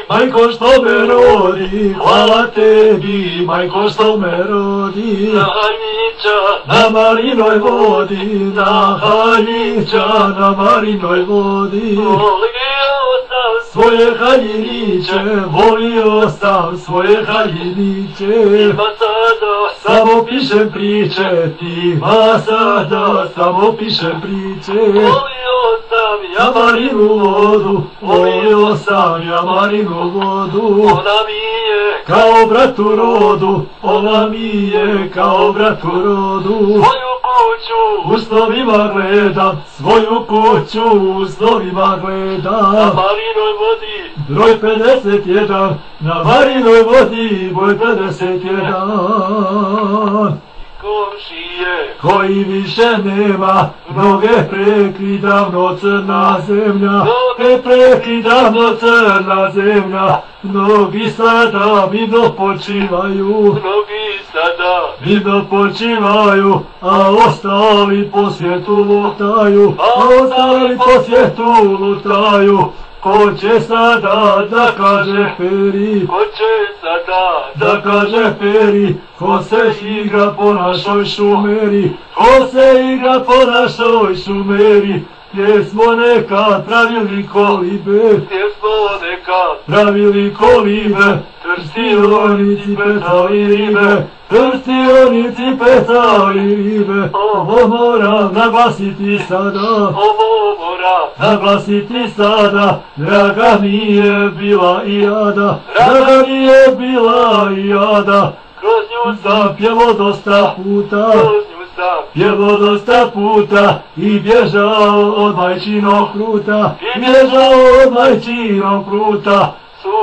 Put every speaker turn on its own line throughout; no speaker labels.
majko što me rodi, hvala tebi, majko što me rodi.
Na Haljića,
na malinoj vodi, na Haljića, na malinoj vodi.
volio sam
Svoje haljiniće, volio sam svoje haljiniće.
ima sada,
Samo pišem priče, tima sada, samo pišem priče.
volio sam
Ja marinu vodu, volio sam ja marinu vodu.
ona mi je
Kao bratu rodu, ona mi je kao bratu rodu.
svoju kuću
U snovima gledam, svoju kuću u snovima
na
gledam.
malinoj vodi.
Broj 51, na marinoj vodi, broj 51.
Komšije,
Koji više nema, noge prekli davno crna zemlja. Noge prekli davno crna zemlja. Mnogi sada mirno počivaju,
mnogi sada,
mirno počivaju, a ostali po svijetu lutaju, a ostali po svijetu lutaju. Ko će sada da kaže Peri,
ko će sada,
da kaže Peri, ko se igra po našoj šumeri, ko se igra po našoj šumeri, gdje smo nekad pravili kolibe,
gdje smo nekad
pravili kolibe, trstionici petali ribe, trstionici petali ribe. Ovo moram naglasiti sada,
ovo mora,
naglasiti sada, draga mi je bila i jada, draga mi je bila i jada.
kroz nju
Sam pjevo dosta puta,
kroz nju sam,
pjevo dosta puta i bježao od majčinog kruta, i bježao od majčinog kruta.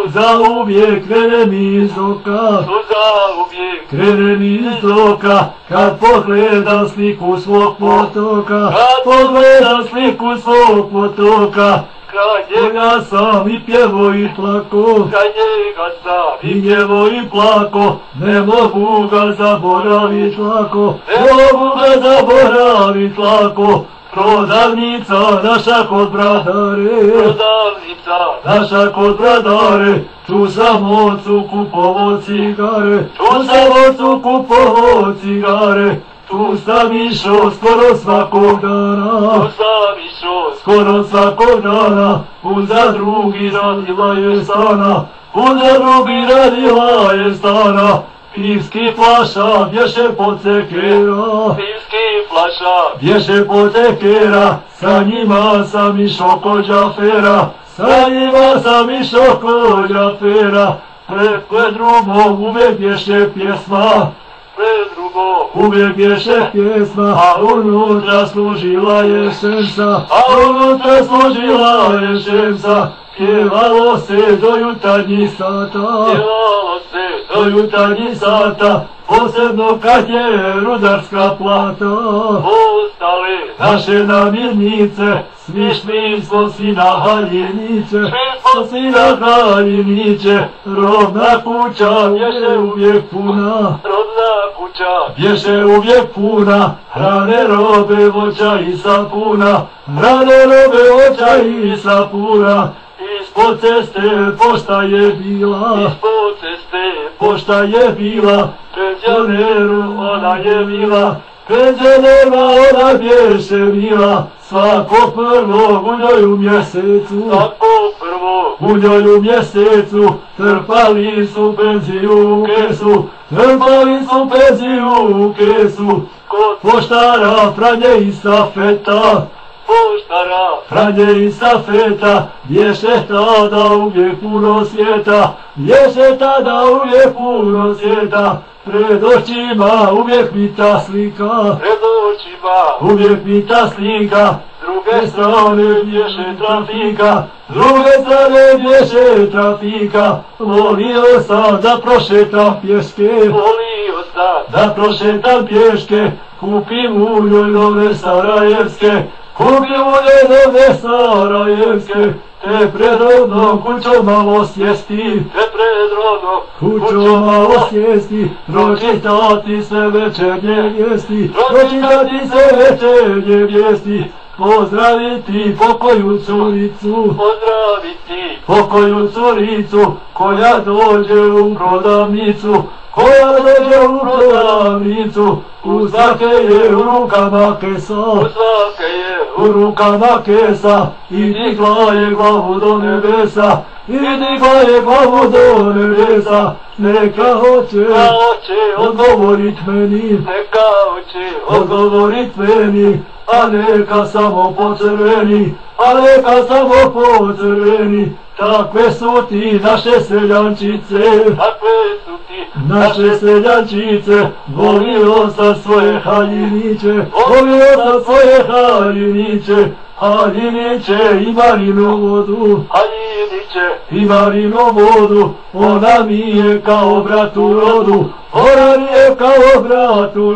Za uvijek krene mi iz oka,
suza uvijek,
krene mi iz oka, kad pogledam sliku svog potoka, kad pogledam sliku svog potoka.
kraj njega,
Ja sam i pjevo i plako,
kraj njega sam,
i pjevo i plako, ne mogu ga zaboravit lako, ne mogu ga zaboravit lako. Prodavnica naša kod bradare,
prodavnica,
naša kod bradare, tu sam ocu kupovo cigare, tu sam ocu kupovo cigare, tu sam išao skoro svakog dana,
tu sam išao,
skoro svakog dana, za drugi radila je stana, za drugi radila je stana, pivski flaša bješe pod cekera,
pivski flaša,
bješe pod cekera, sa njima sam išao kod Džafera, sa njima sam išao kod Džafera, pred drugom uvijek bješe pjesma,
pred drugom,
uvijek bješe pjesma, a unutra služila je šemsa, a unutra služila je šemsa, pjevalo se do jutarnjih sata,
pjevalo se
do jutarnjih sata, posebno kad je rudarska plata.
ostale,
Naše namirnice, svi smo svi na haljiniće, smo svi na haljiniće, robna kuća bješe uvijek puna,
rodna kuća,
bješe uvijek puna, hrane, robe, voća i sapuna, hrane, robe, voća i sapuna. Ispod ceste pošta je bila,
ispod ceste,
pošta je bila, penzioneru ona je bila, penzionerima ona bješe bila, svakog prvog u njoj u mjesecu,
svako prvo,
u njoj u mjesecu, trpali su penziju u kesu, trpali su penziju u kesu,
kod
poštara Franje i Stafeta,
poštara,
Franje i Stafeta, bješe tada uvijek puno svijeta, bješe tada uvijek puno svijeta, pred očima uvijek mi ta slika,
pred očima,
uvijek mi ta slika, s druge strane bješe trafika, s druge strane bješe trafika, volio sam da prošetam pješke,
volio sam,
da prošetam pješke, kupim u njoj nove sarajevske, kupim u njoj nove sarajevske, te pred rodnom kućom malo sjesti,
te pred rodom,
kućom malo sjesti, pročitati sve večernje vijesti, pročitati sve večernje vijesti, pozdraviti pokoju curicu,
pozdraviti
pokoju curicu, koja dođe u prodavnicu, koja dođe u prodavnicu, u svake je u rukama kesa,
svake je
u rukama kesa, i digla je glavu do nebesa, i digla je glavu do nebesa, neka hoće odgovorit meni,
neka hoće
odgovorit meni, a neka samo pocrveni, a neka samo pocrveni, takve su ti naše seljančice,
takve su ti
naše seljančice, volio sam svoje haljiniće, volio sam svoje haljiniće, haljiniće i marinu vodu,
haljiniće
i marinu vodu, ona mi je kao brat u rodu, ona mi je kao brat u rodu.